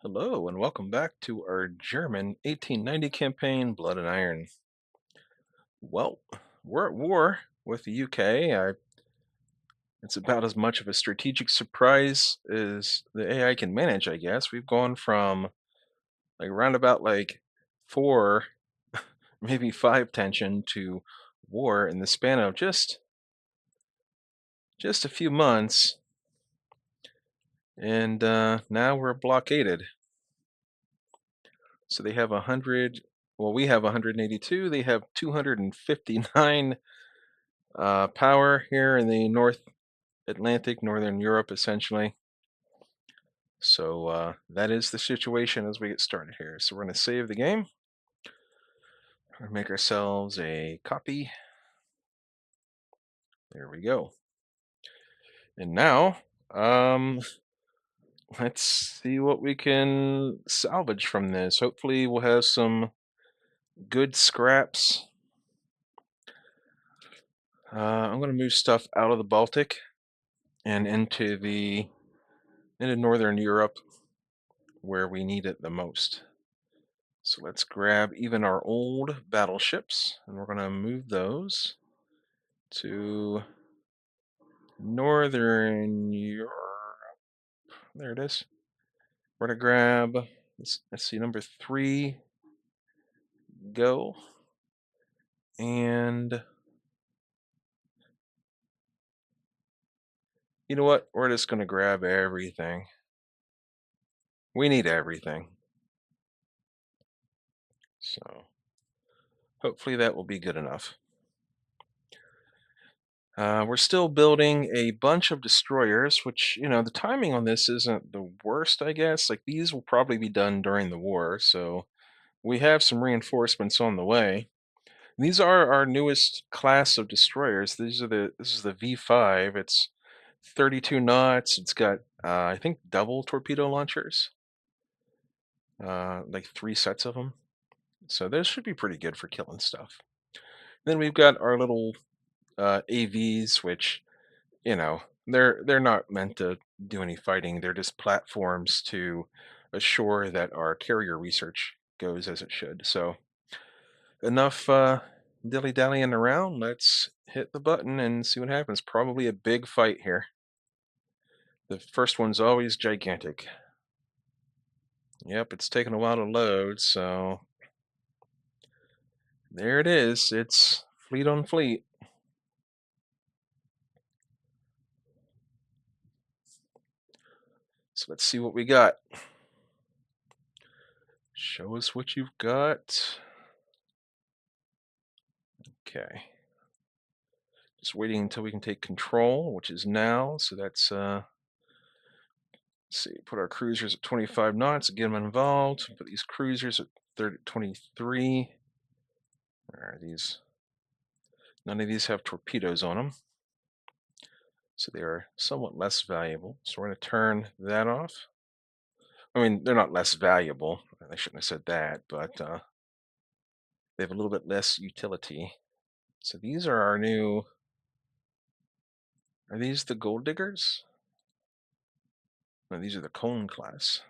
Hello, and welcome back to our German 1890 campaign, Blood and Iron. Well, we're at war with the UK. It's about as much of a strategic surprise as the AI can manage, I guess. We've gone from like around about like four, maybe five tension to war in the span of just a few months, and now we're blockaded. So they have 100. Well, we have 182. They have 259 power here in the North Atlantic, Northern Europe, essentially. So that is the situation as we get started here. So we're going to save the game. We're going to make ourselves a copy. There we go. And now, um, let's see what we can salvage from this. Hopefully, we'll have some good scraps. I'm going to move stuff out of the Baltic and into Northern Europe where we need it the most. So let's grab even our old battleships, and we're going to move those to Northern Europe. There it is. We're going to grab, let's see, number 3, go. And you know what? We're just going to grab everything. We need everything. So hopefully that will be good enough. We're still building a bunch of destroyers, which, the timing on this isn't the worst, I guess. Like, these will probably be done during the war, so we have some reinforcements on the way. These are our newest class of destroyers. This is the V5. It's 32 knots. It's got, I think, double torpedo launchers, like 3 sets of them. So those should be pretty good for killing stuff. Then we've got our little AVs, which they're not meant to do any fighting. They're just platforms to assure that our carrier research goes as it should. So enough dilly-dallying around. Let's hit the button and see what happens. Probably a big fight here. The first one's always gigantic. Yep, it's taking a while to load, so there it is. It's fleet on fleet. So let's see what we got. Show us what you've got. Okay. Just waiting until we can take control, which is now. So that's, let's see, put our cruisers at 25 knots, get them involved. Put these cruisers at 23. Are these? None of these have torpedoes on them. So they are somewhat less valuable. So we're going to turn that off. I mean, they're not less valuable. I shouldn't have said that, but they have a little bit less utility. So these are our new. Are these the gold diggers? No, these are the cone class.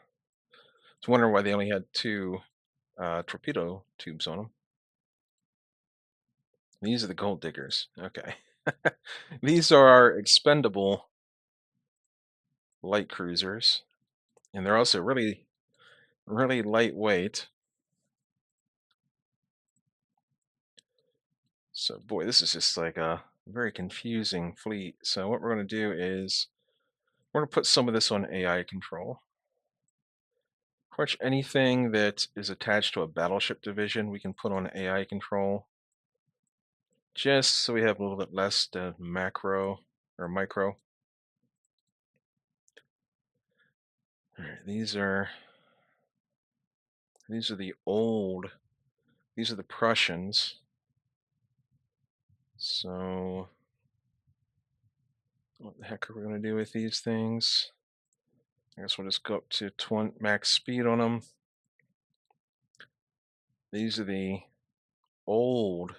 I was wondering why they only had 2 torpedo tubes on them. These are the gold diggers. Okay. These are our expendable light cruisers, and they're also really, really lightweight. So, boy, this is just like a very confusing fleet. So what we're going to do is we're going to put some of this on AI control. Pretty much anything that is attached to a battleship division, we can put on AI control, just so we have a little bit less macro or micro. All right, these are the old. These are the Prussians. So what the heck are we going to do with these things? I guess we'll just go up to max speed on them. These are the old.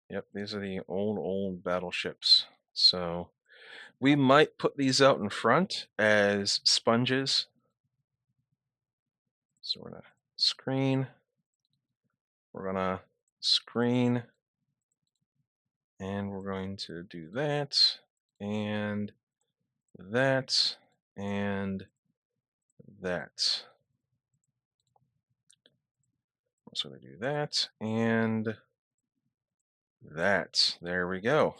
Yep, these are the old battleships. So we might put these out in front as sponges. So we're going to screen. We're going to screen. And we're going to do that. And that. And that. So we do that. And that. There we go.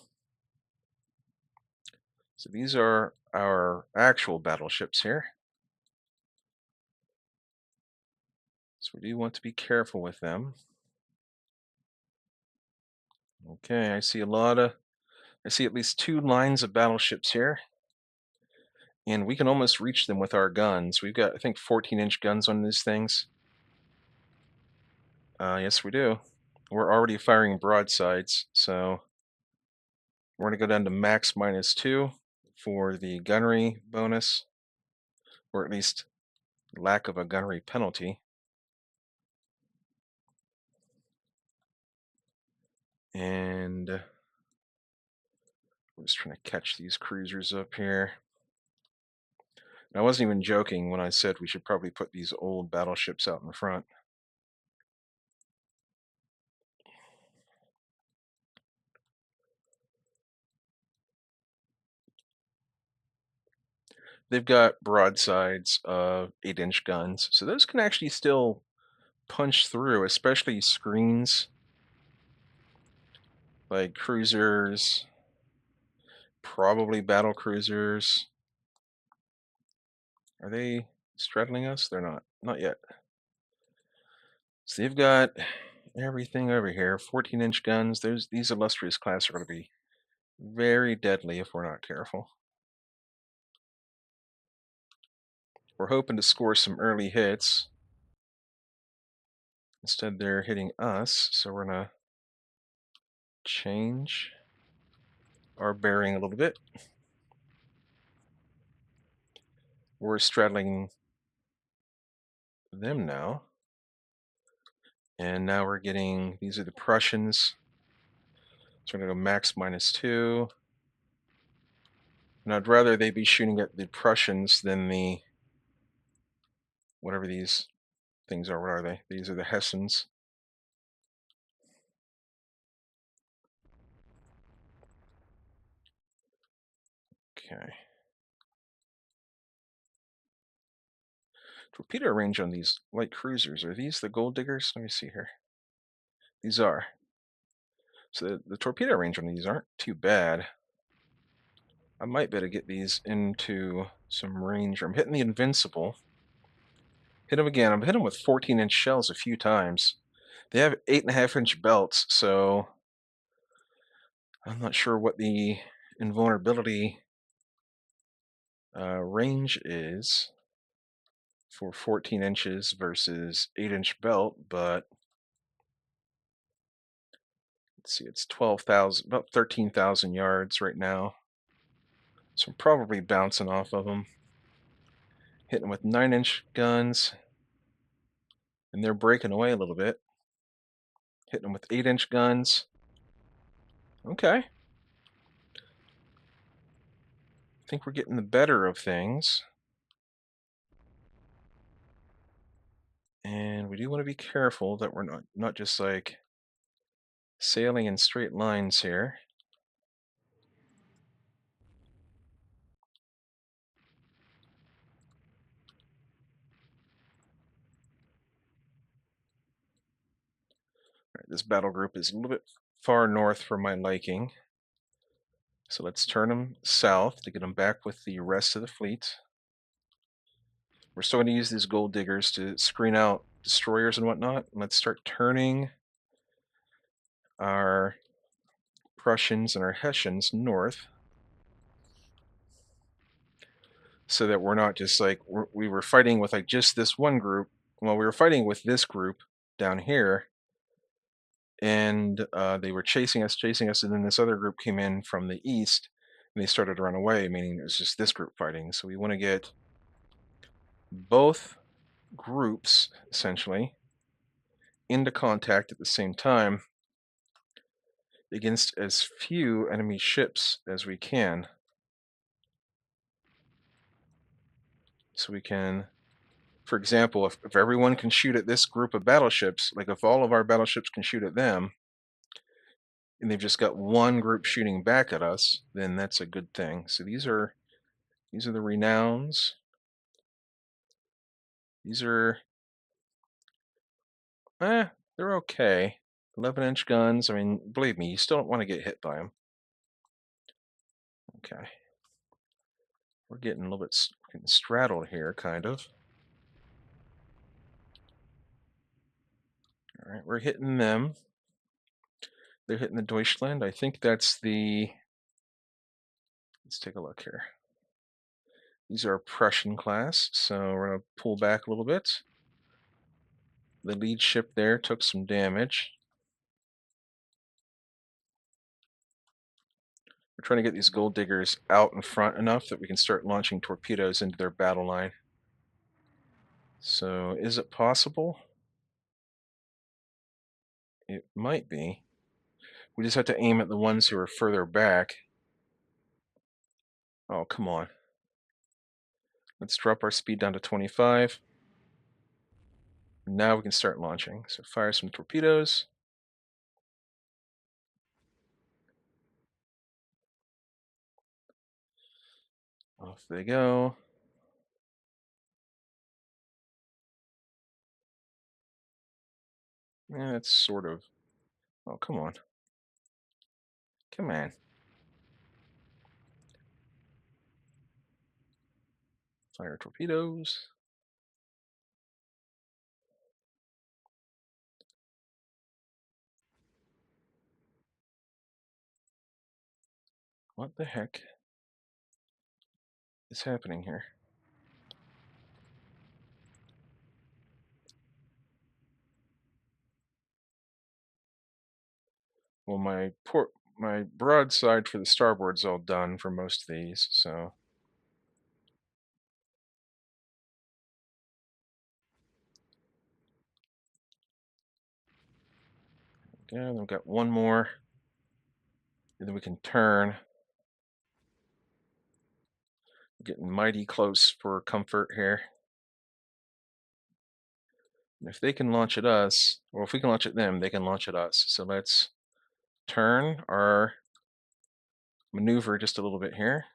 So these are our actual battleships here. So we do want to be careful with them. Okay, I see I see at least 2 lines of battleships here. And we can almost reach them with our guns. We've got, I think, 14-inch guns on these things. Yes, we do. We're already firing broadsides, so we're going to go down to max -2 for the gunnery bonus, or at least lack of a gunnery penalty. And I'm just trying to catch these cruisers up here. And I wasn't even joking when I said we should probably put these old battleships out in front. They've got broadsides of 8-inch guns, so those can actually still punch through, especially screens like cruisers, probably battle cruisers. Are they straddling us? They're not. Not yet. So they've got everything over here. 14-inch guns. These illustrious class are going to be very deadly if we're not careful. We're hoping to score some early hits. Instead, they're hitting us, so we're going to change our bearing a little bit. We're straddling them now. And now we're getting, these are the Prussians. So we're going to go max -2. And I'd rather they be shooting at the Prussians than the, whatever these things are. What are they? These are the Hessians. Okay. Torpedo range on these light cruisers. Are these the gold diggers? Let me see here. These are. So the torpedo range on these aren't too bad. I might be able to get these into some range. I'm hitting the Invincible. Hit them again. I've hit them with 14-inch shells a few times. They have 8.5-inch belts, so I'm not sure what the invulnerability range is for 14 inches versus 8-inch belt, but let's see, it's 12,000, about 13,000 yards right now. So I'm probably bouncing off of them. Hitting with 9-inch guns, and they're breaking away a little bit. Hitting them with 8-inch guns. Okay. I think we're getting the better of things. And we do want to be careful that we're not just like sailing in straight lines here. All right, this battle group is a little bit far north for my liking. So let's turn them south to get them back with the rest of the fleet. We're still going to use these gold diggers to screen out destroyers and whatnot. Let's start turning our Prussians and our Hessians north, so that we're not just like we were fighting with like just this one group. Well, we were fighting with this group down here, and they were chasing us, and then this other group came in from the east, and they started to run away, meaning it was just this group fighting. So we want to get both groups essentially into contact at the same time against as few enemy ships as we can, so we can For example, if everyone can shoot at this group of battleships, like if all of our battleships can shoot at them, and they've just got one group shooting back at us, then that's a good thing. So these are the renowns. These are they're okay. 11-inch guns. I mean, believe me, you still don't want to get hit by them. Okay. We're getting a little bit getting straddled here, kind of. All right, we're hitting them. They're hitting the Deutschland. I think that's the. Let's take a look here. These are Prussian class, so we're going to pull back a little bit. The lead ship there took some damage. We're trying to get these gold diggers out in front enough that we can start launching torpedoes into their battle line. So is it possible? It might be. We just have to aim at the ones who are further back. Oh, come on. Let's drop our speed down to 25. Now we can start launching. So fire some torpedoes. Off they go. Yeah, it's sort of. Oh, come on. Come on. Fire torpedoes. What the heck is happening here? Well, my broadside for the starboard's all done for most of these, so. Yeah, we've got one more. And then we can turn. Getting mighty close for comfort here. And if they can launch at us, or if we can launch at them, they can launch at us. So let's turn our maneuver just a little bit here.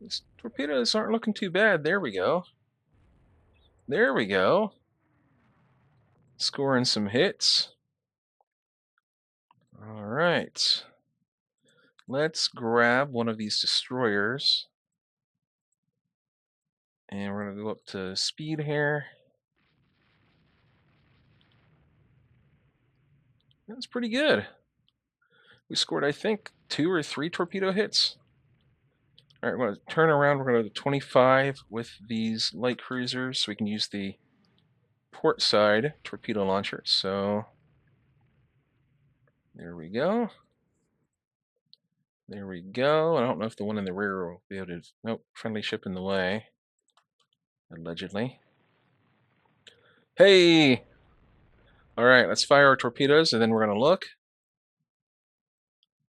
These torpedoes aren't looking too bad. There we go. There we go. Scoring some hits. All right. Let's grab one of these destroyers. And we're going to go up to speed here. That's pretty good. We scored, I think, 2 or 3 torpedo hits. All right, we're going to turn around. We're going to go to 25 with these light cruisers so we can use the port side torpedo launcher. So there we go. There we go. I don't know if the one in the rear will be able to. Nope, friendly ship in the way. Allegedly. Hey! All right, let's fire our torpedoes and then we're going to look.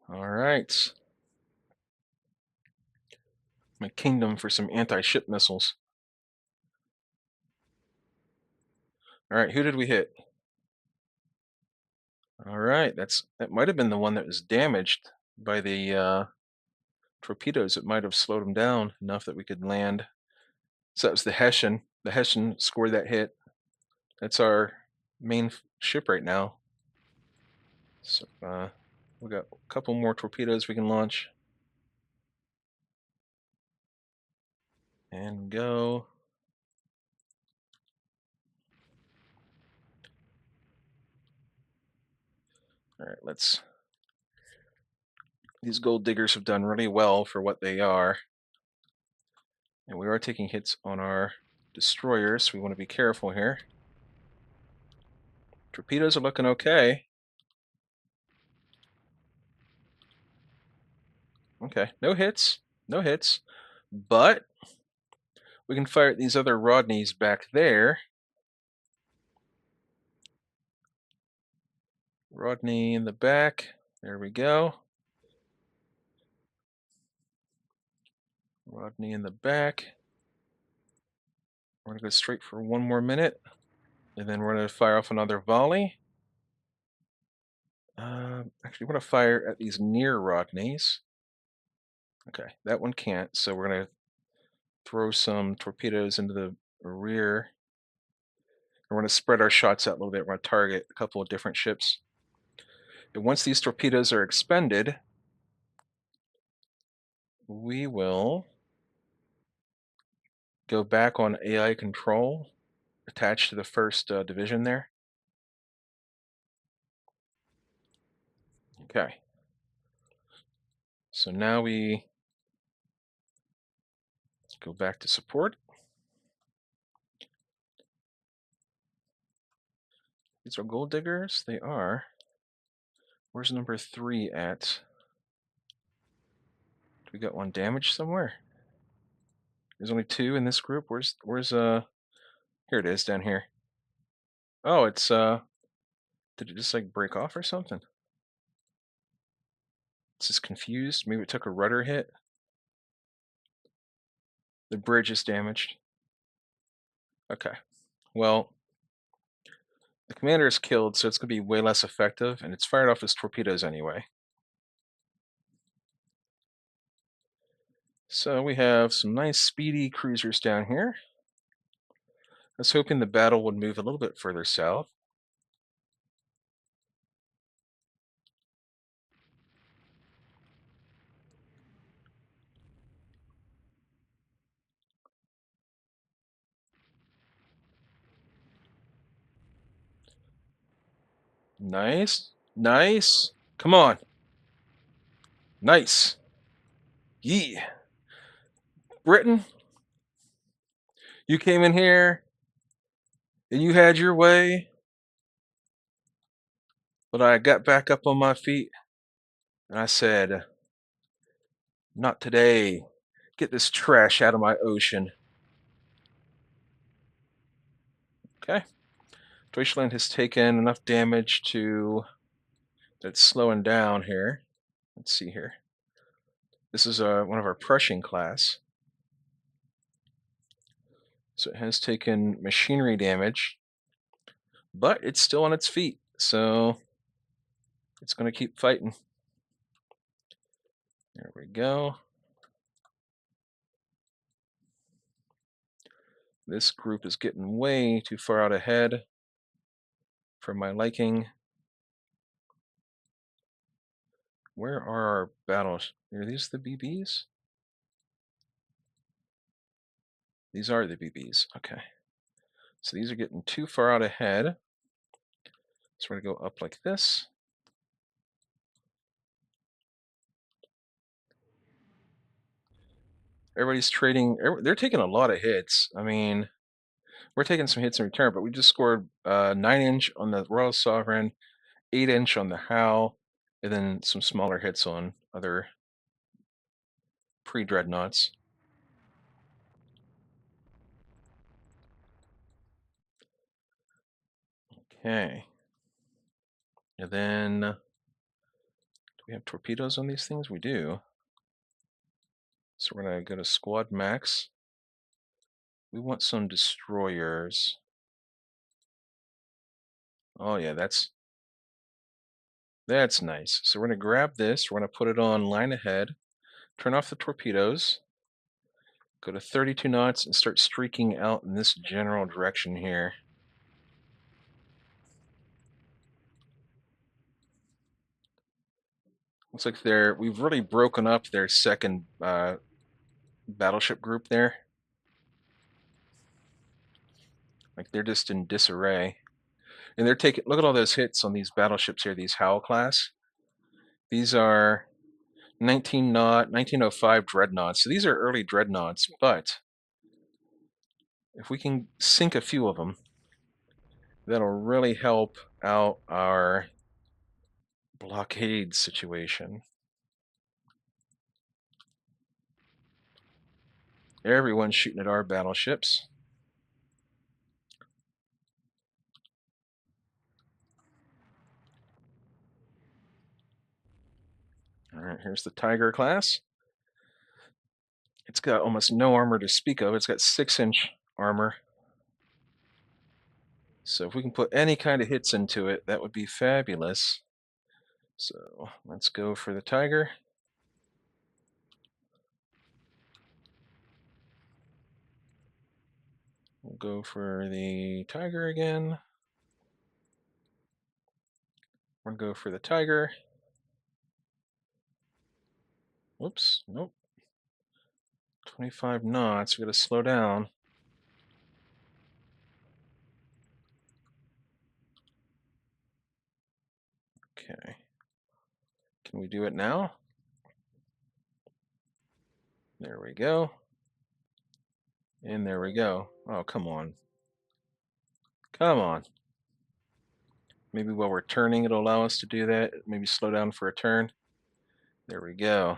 All right. My kingdom for some anti-ship missiles. All right, who did we hit? All right, that might have been the one that was damaged by the torpedoes. It might have slowed them down enough that we could land. So that was the Hessian. The Hessian scored that hit. That's our main ship right now. So we got a couple more torpedoes we can launch. And go. All right, these gold diggers have done really well for what they are. And we are taking hits on our destroyers, so we want to be careful here. Torpedoes are looking okay. Okay, no hits, no hits. But we can fire at these other Rodneys back there. Rodney in the back. There we go. Rodney in the back. We're going to go straight for 1 more minute, and then we're going to fire off another volley. Actually, we're going to fire at these near Rodneys. Okay, that one can't, so we're going to throw some torpedoes into the rear. We're going to spread our shots out a little bit. We're going to target a couple of different ships. And once these torpedoes are expended, we will go back on AI control, attached to the first division there. Okay. So now we go back to support. These are gold diggers? They are. Where's number 3 at? Do we got one damaged somewhere? There's only 2 in this group. Where's here it is down here. Oh, it's did it just like break off or something? It's just confused. Maybe it took a rudder hit. The bridge is damaged. Okay. Well, the commander is killed, so it's going to be way less effective, and it's fired off as torpedoes anyway. So we have some nice speedy cruisers down here. I was hoping the battle would move a little bit further south. Nice. Nice. Come on. Nice. Yee. Britain, you came in here and you had your way, but I got back up on my feet and I said, not today. Get this trash out of my ocean. Okay. Deutschland has taken enough damage to that's slowing down here. Let's see here. This is one of our Prussian class. So it has taken machinery damage, but it's still on its feet. So it's going to keep fighting. There we go. This group is getting way too far out ahead for my liking. Where are our battles? Are these the BBs? These are the BBs. Okay. So these are getting too far out ahead. So we're going to go up like this. Everybody's trading. They're taking a lot of hits. I mean, we're taking some hits in return, but we just scored 9-inch on the Royal Sovereign, 8-inch on the Howe, and then some smaller hits on other pre-dreadnoughts. Okay. And then, do we have torpedoes on these things? We do. So we're going to go to squad max. We want some destroyers. Oh yeah, that's nice. So we're going to grab this. We're going to put it on line ahead. Turn off the torpedoes. Go to 32 knots and start streaking out in this general direction here. Looks like we've really broken up their second battleship group there. Like they're just in disarray. And they're taking, look at all those hits on these battleships here, these Howe class. These are 1905 dreadnoughts. So these are early dreadnoughts, but if we can sink a few of them, that'll really help out our blockade situation. Everyone's shooting at our battleships. All right, here's the Tiger class. It's got almost no armor to speak of. It's got 6-inch armor. So if we can put any kind of hits into it, that would be fabulous. So let's go for the tiger. We'll go for the tiger again. We'll go for the tiger. Whoops, nope. 25 knots, we gotta slow down. Okay. Can we do it now? There we go. And there we go. Oh, come on. Come on. Maybe while we're turning, it'll allow us to do that. Maybe slow down for a turn. There we go.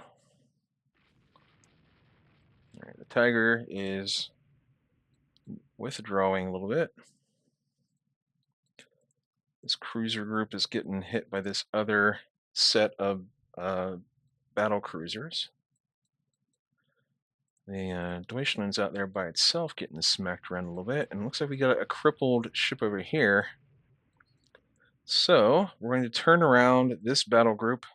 All right, the tiger is withdrawing a little bit. This cruiser group is getting hit by this other set of battle cruisers. The Deutschland's out there by itself getting smacked around a little bit, and it looks like we got a crippled ship over here. So we're going to turn around this battle group,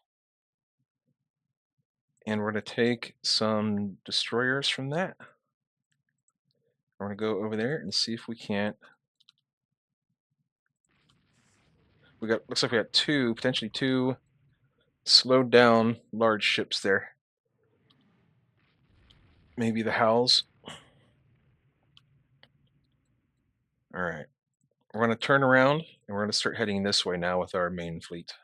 and we're going to take some destroyers from that. We're going to go over there and see if we can't. Looks like we got potentially two slowed down large ships there. Maybe the Howls. All right. We're going to turn around and we're going to start heading this way now with our main fleet.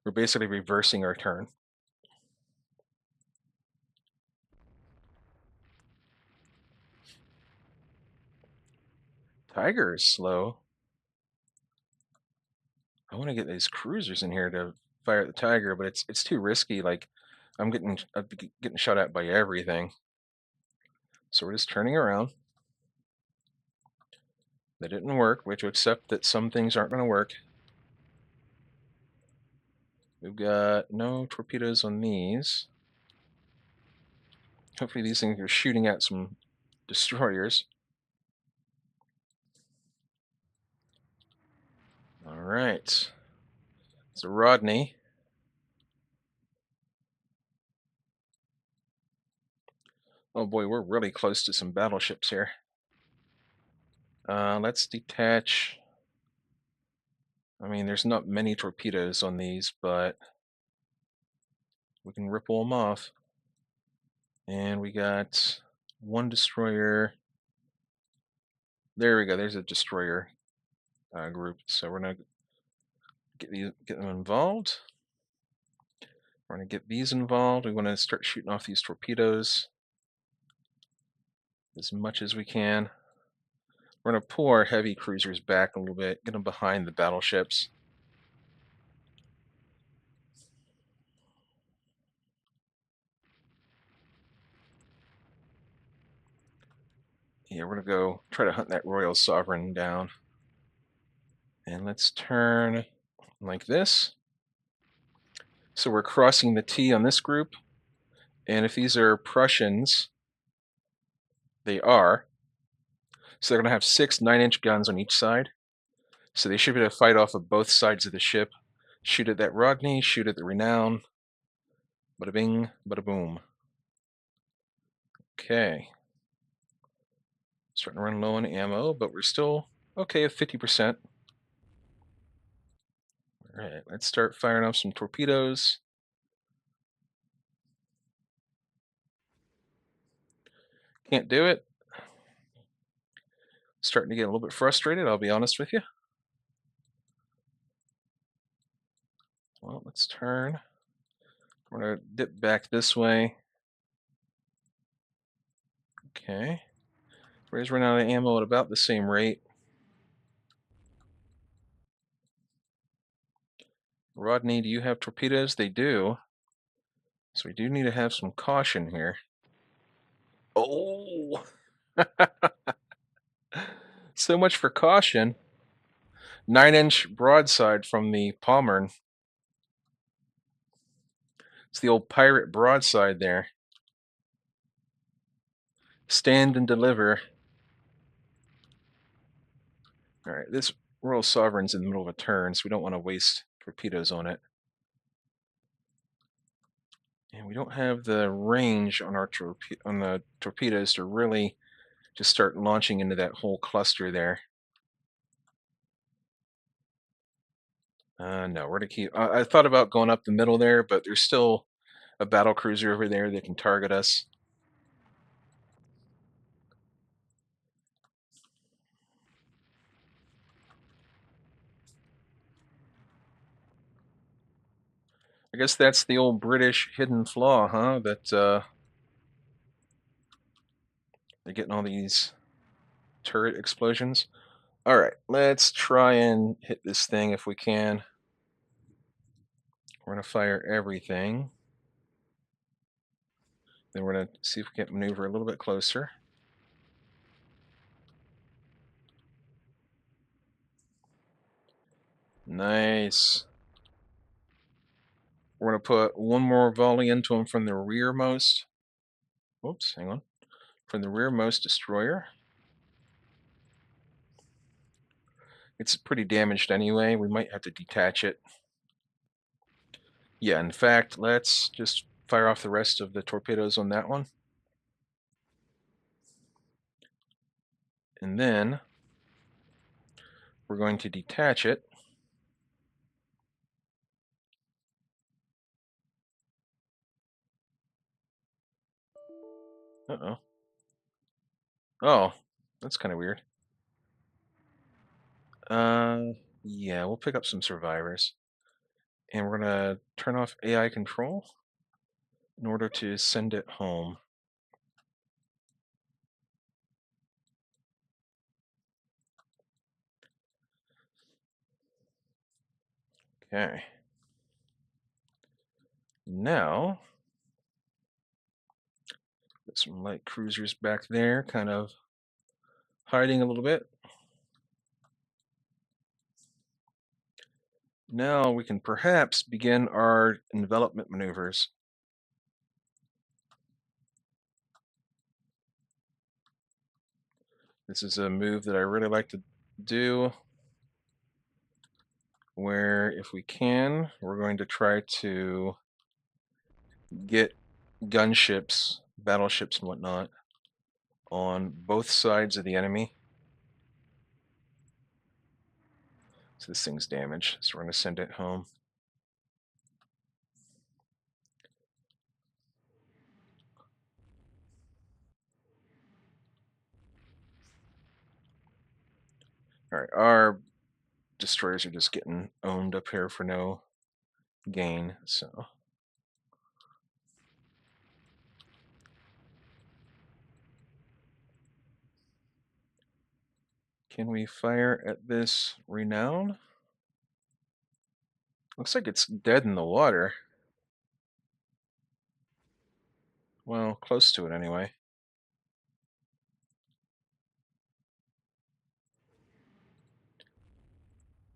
We're basically reversing our turn. Tiger is slow. I want to get these cruisers in here to fire at the tiger, but it's too risky. Like I'm getting shot at by everything. So we're just turning around. That didn't work. We have to accept that some things aren't going to work. We've got no torpedoes on these. Hopefully these things are shooting at some destroyers. All right. So Rodney. Oh boy, we're really close to some battleships here. Let's detach. I mean, there's not many torpedoes on these, but we can ripple them off. And we got one destroyer. There we go. There's a destroyer group. So we're gonna get them involved. We're gonna get these involved. We want to start shooting off these torpedoes as much as we can. We're gonna pull our heavy cruisers back a little bit, get them behind the battleships. Yeah, we're gonna go try to hunt that Royal Sovereign down. And let's turn like this. So we're crossing the T on this group. And if these are Prussians, they are. So they're going to have 6 9-inch guns on each side. So they should be able to fight off of both sides of the ship. Shoot at that Rodney, shoot at the Renown. Bada bing, bada boom. Okay. Starting to run low on ammo, but we're still okay at 50%. All right, let's start firing off some torpedoes. Can't do it. Starting to get a little bit frustrated, I'll be honest with you. Well, let's turn. We're going to dip back this way. Okay. Rays run out of ammo at about the same rate. Rodney, do you have torpedoes? They do. So we do need to have some caution here. Oh! So much for caution. 9-inch broadside from the Palmer. It's the old pirate broadside there. Stand and deliver. All right, this Royal Sovereign's in the middle of a turn, so we don't want to waste torpedoes on it. And we don't have the range on our on the torpedoes to really just start launching into that whole cluster there. No, we're gonna keep. I thought about going up the middle there, but there's still a battle cruiser over there that can target us. I guess that's the old British hidden flaw, huh? That they're getting all these turret explosions. All right, let's try and hit this thing if we can. We're gonna fire everything. Then we're gonna see if we can maneuver a little bit closer. Nice. We're gonna put one more volley into him from the rearmost. Whoops, hang on. From the rearmost destroyer. It's pretty damaged anyway. We might have to detach it. Yeah, in fact, let's just fire off the rest of the torpedoes on that one. And then we're going to detach it. Uh-oh. Oh, that's kind of weird. Yeah, we'll pick up some survivors. And we're gonna turn off AI control in order to send it home. Okay. Now, got some light cruisers back there, kind of hiding a little bit. Now we can perhaps begin our envelopment maneuvers. This is a move that I really like to do, where if we can, we're going to try to get gunships, battleships and whatnot on both sides of the enemy. So this thing's damaged, so we're going to send it home. All right, our destroyers are just getting owned up here for no gain, so. Can we fire at this Renown? Looks like it's dead in the water. Well, close to it anyway.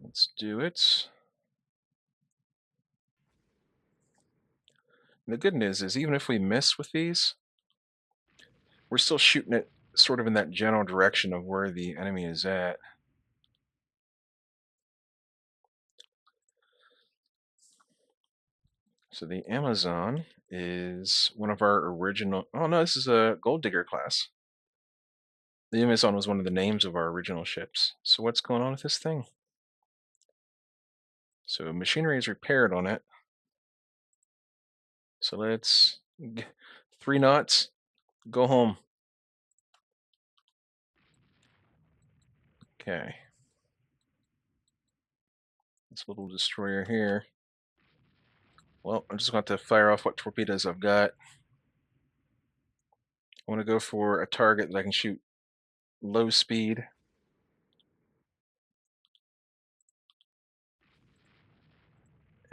Let's do it. And the good news is, even if we miss with these, we're still shooting it sort of in that general direction of where the enemy is at. So the Amazon is one of our original. Oh no, this is a Gold Digger class. The Amazon was one of the names of our original ships. So what's going on with this thing? So machinery is repaired on it. So let's 3 knots, go home. Okay. This little destroyer here. Well, I'm just going to fire off what torpedoes I've got. I want to go for a target that I can shoot low speed.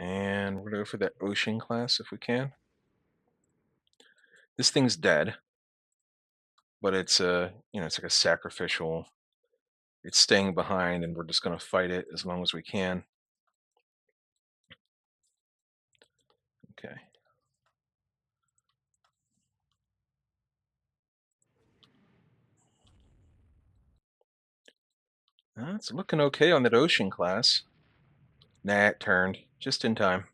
And we're going to go for that Ocean class if we can. This thing's dead, but it's a, it's like a sacrificial It's staying behind, and we're just going to fight it as long as we can. Okay. It's looking okay on that ocean class. Nah, it turned just in time.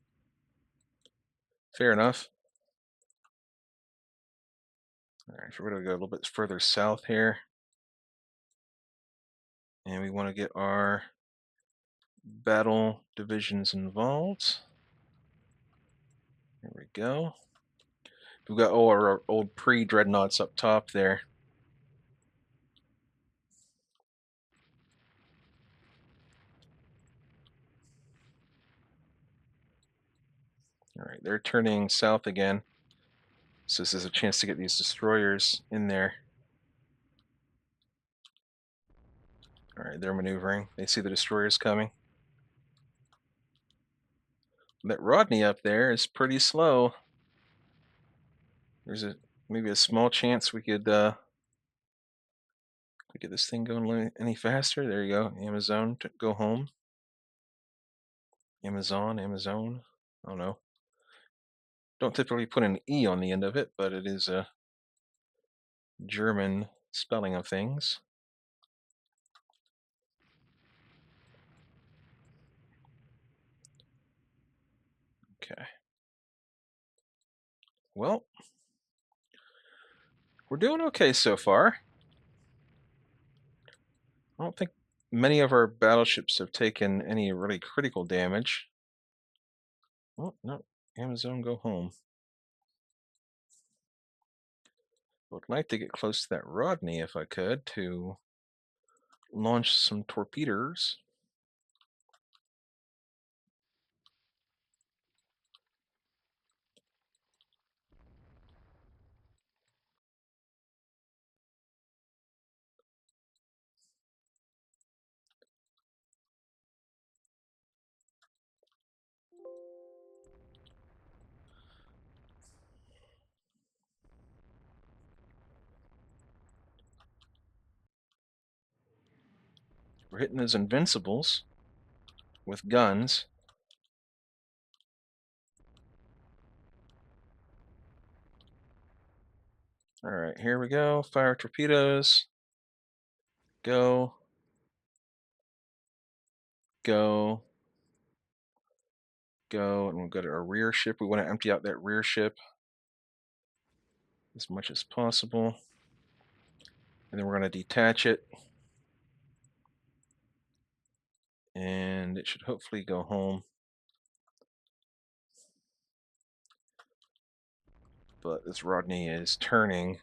Fair enough. All right, so we're going to go a little bit further south here. And we want to get our battle divisions involved. There we go. We've got our old pre-dreadnoughts up top there. All right, they're turning south again. So this is a chance to get these destroyers in there. All right, they're maneuvering. They see the destroyers coming. That Rodney up there is pretty slow. There's maybe a small chance we could get this thing going any faster. There you go. Amazon, go home. Amazon. I don't know. Don't typically put an E on the end of it, but it is a German spelling of things. Okay. Well, we're doing okay so far. I don't think many of our battleships have taken any really critical damage. Oh, no. Amazon, go home. Would like to get close to that Rodney if I could to launch some torpedoes. We're hitting those invincibles with guns. All right, here we go. Fire torpedoes. Go. Go. Go. And we'll go to our rear ship. We want to empty out that rear ship as much as possible. And then we're going to detach it. And it should hopefully go home. But this Rodney is turning.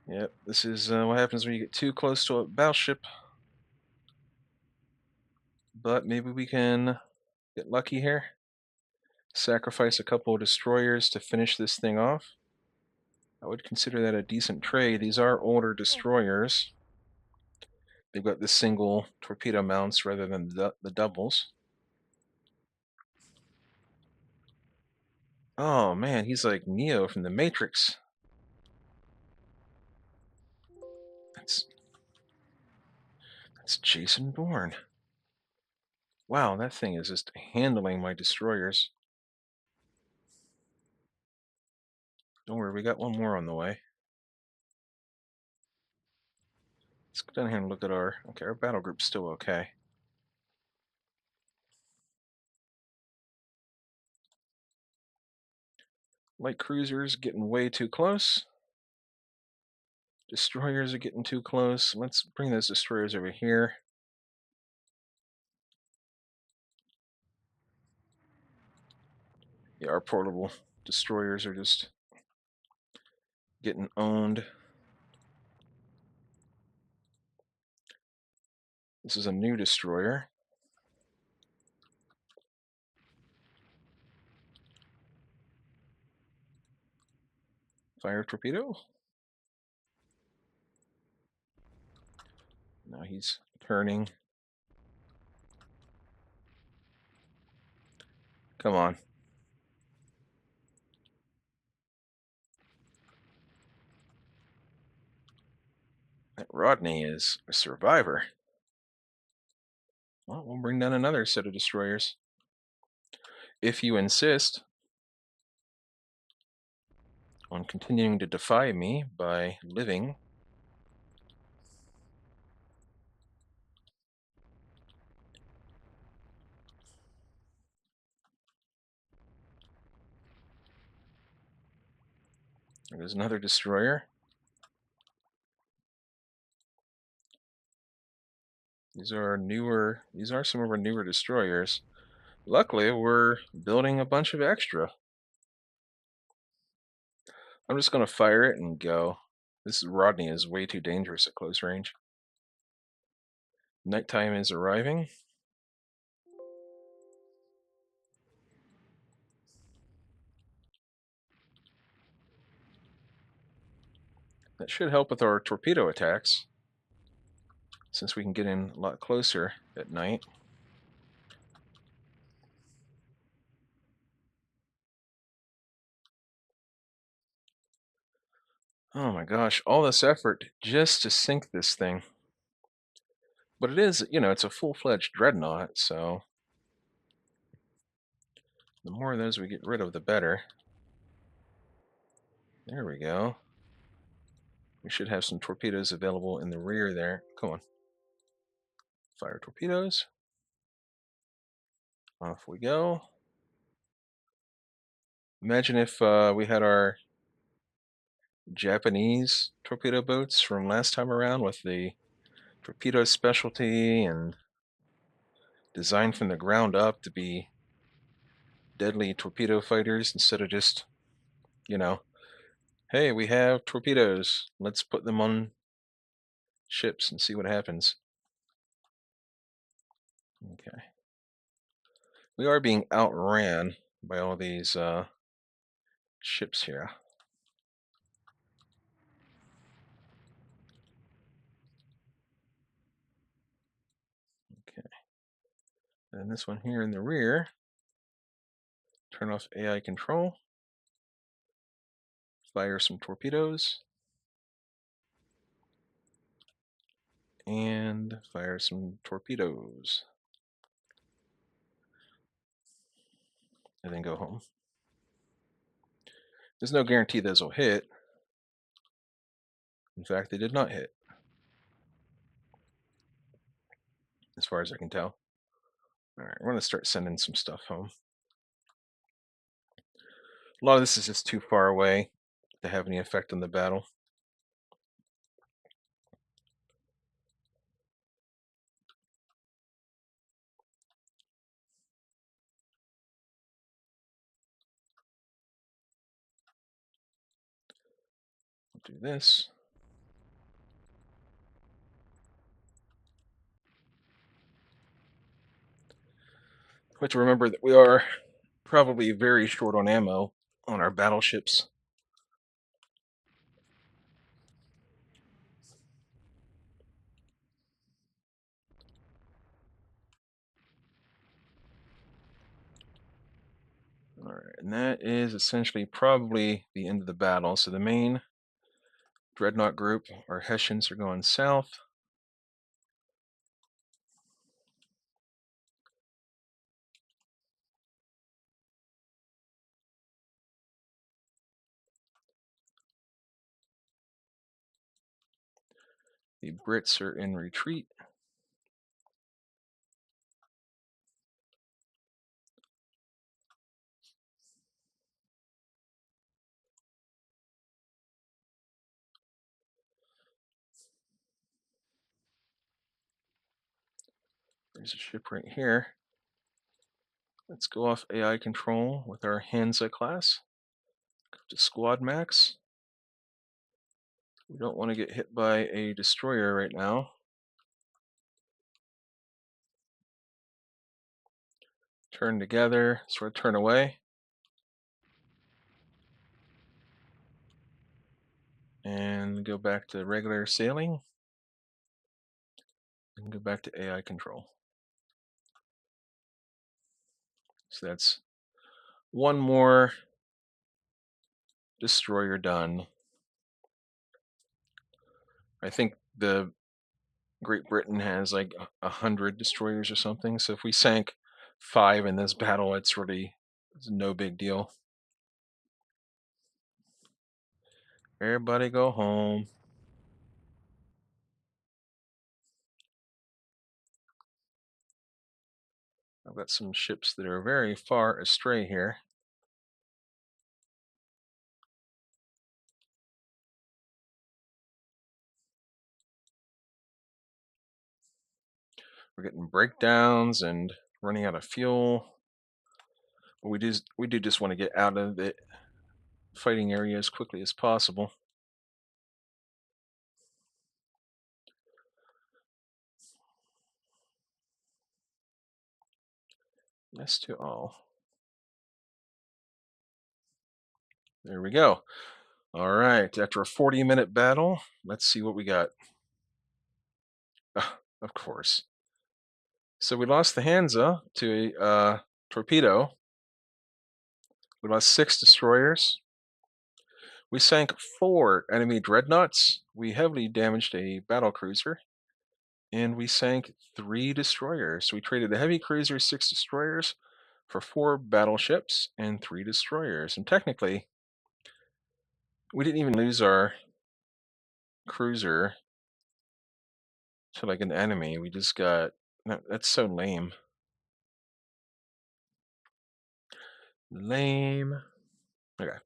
Yep, this is what happens when you get too close to a battleship. But maybe we can get lucky here. Sacrifice a couple of destroyers to finish this thing off. I would consider that a decent trade. These are older destroyers. They've got the single torpedo mounts rather than the doubles. Oh man, he's like Neo from the Matrix. That's Jason Bourne. Wow, that thing is just handling my destroyers. Don't worry, we got one more on the way. Let's go down here and look at our battle group's still okay. Light cruisers getting way too close. Destroyers are getting too close. Let's bring those destroyers over here. Yeah, our portable destroyers are just getting owned. This is a new destroyer. Fire torpedo. Now he's turning. Come on. That Rodney is a survivor. Well, we'll bring down another set of destroyers. If you insist on continuing to defy me by living, there's another destroyer. These are some of our newer destroyers. Luckily, we're building a bunch of extra. I'm just going to fire it and go. This Rodney is way too dangerous at close range. Nighttime is arriving. That should help with our torpedo attacks, since we can get in a lot closer at night. Oh my gosh, all this effort just to sink this thing. But it is, it's a full-fledged dreadnought, so the more of those we get rid of, the better. There we go. We should have some torpedoes available in the rear there. Come on. Fire torpedoes. Off we go. Imagine if we had our Japanese torpedo boats from last time around with the torpedo specialty and designed from the ground up to be deadly torpedo fighters instead of just, hey, we have torpedoes. Let's put them on ships and see what happens. Okay. We are being outran by all these ships here. Okay. And this one here in the rear, turn off AI control, fire some torpedoes, and fire some torpedoes. And then go home. There's no guarantee those will hit. In fact, they did not hit, as far as I can tell. All right, we're going to start sending some stuff home. A lot of this is just too far away to have any effect on the battle. We'll do this. We have to remember that we are probably very short on ammo on our battleships. All right, and that is essentially probably the end of the battle. So the main dreadnought group, our Hessians, are going south. The Brits are in retreat. There's a ship right here. Let's go off AI control with our Hansa class. Go to squad max. We don't want to get hit by a destroyer right now. Turn together, sort of turn away. And go back to regular sailing. And go back to AI control. So that's one more destroyer done. I think the Great Britain has like 100 destroyers or something. So if we sank 5 in this battle, it's no big deal. Everybody go home. I've got some ships that are very far astray here. We're getting breakdowns and running out of fuel. But we do just want to get out of the fighting area as quickly as possible. Yes to all. There we go. All right, after a 40-minute battle, let's see what we got. Of course. So we lost the Hansa to a torpedo. We lost 6 destroyers. We sank 4 enemy dreadnoughts. We heavily damaged a battle cruiser. And we sank 3 destroyers. We traded a heavy cruiser, 6 destroyers, for 4 battleships and 3 destroyers. And technically, we didn't even lose our cruiser to like an enemy. We just got... That's so lame. Lame. Okay.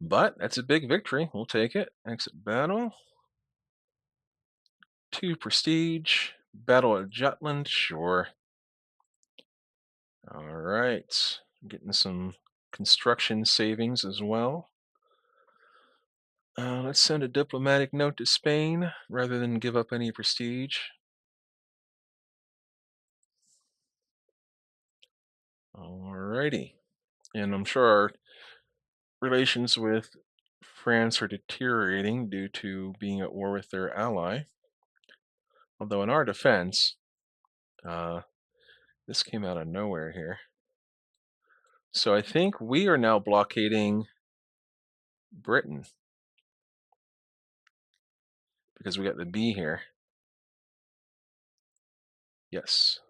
But that's a big victory. We'll take it. Exit battle. 2 prestige. Battle of Jutland. Sure. All right. Getting some construction savings as well. Let's send a diplomatic note to Spain rather than give up any prestige. Alrighty. And I'm sure our relations with France are deteriorating due to being at war with their ally. Although in our defense, this came out of nowhere here. So I think we are now blockading Britain because we got the B here. Yes.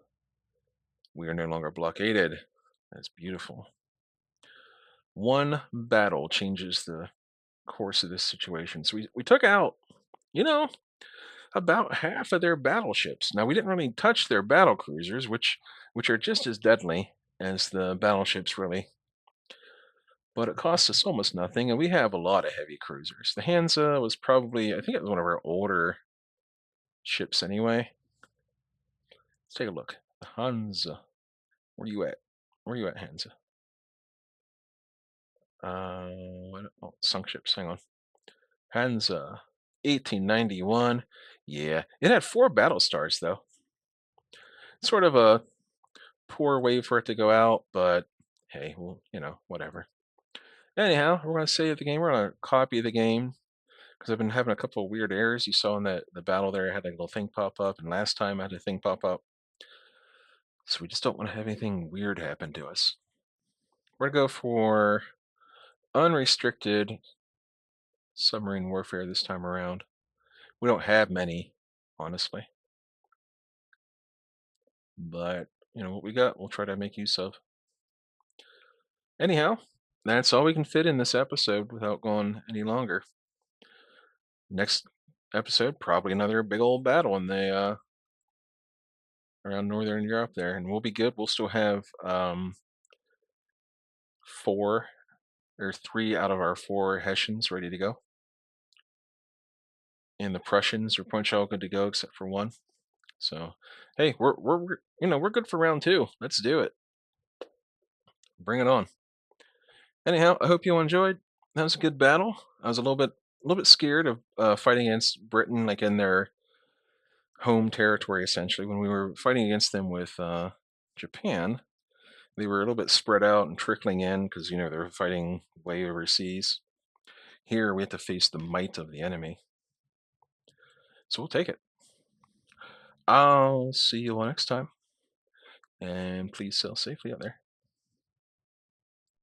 We are no longer blockaded. That's beautiful. One battle changes the course of this situation. So we took out, you know, about half of their battleships. Now we didn't really touch their battle cruisers, which are just as deadly as the battleships, really. But it cost us almost nothing, and we have a lot of heavy cruisers. The Hansa was probably, I think it was one of our older ships anyway. Let's take a look. The Hansa. Where are you at? Where are you at, Hansa? Oh, sunk ships. Hang on. Hansa, 1891. Yeah, it had 4 battle stars though. Sort of a poor way for it to go out, but hey, well, whatever. Anyhow, we're gonna save the game. We're gonna copy the game because I've been having a couple of weird errors. You saw in the battle there, I had a little thing pop up, and last time I had a thing pop up. So we just don't want to have anything weird happen to us. We're gonna go for unrestricted submarine warfare this time around. We don't have many, honestly. But, what we got, we'll try to make use of. Anyhow, that's all we can fit in this episode without going any longer. Next episode, probably another big old battle in the around Northern Europe there, and we'll be good. We'll still have 3 out of our 4 Hessians ready to go. And the Prussians are pretty much all good to go except for 1. So, hey, we're good for round 2. Let's do it. Bring it on. Anyhow, I hope you all enjoyed. That was a good battle. I was a little bit scared of fighting against Britain, like in their home territory, essentially. When we were fighting against them with Japan, they were a little bit spread out and trickling in because they were fighting way overseas. Here, we have to face the might of the enemy, so we'll take it. I'll see you all next time, and please sail safely out there.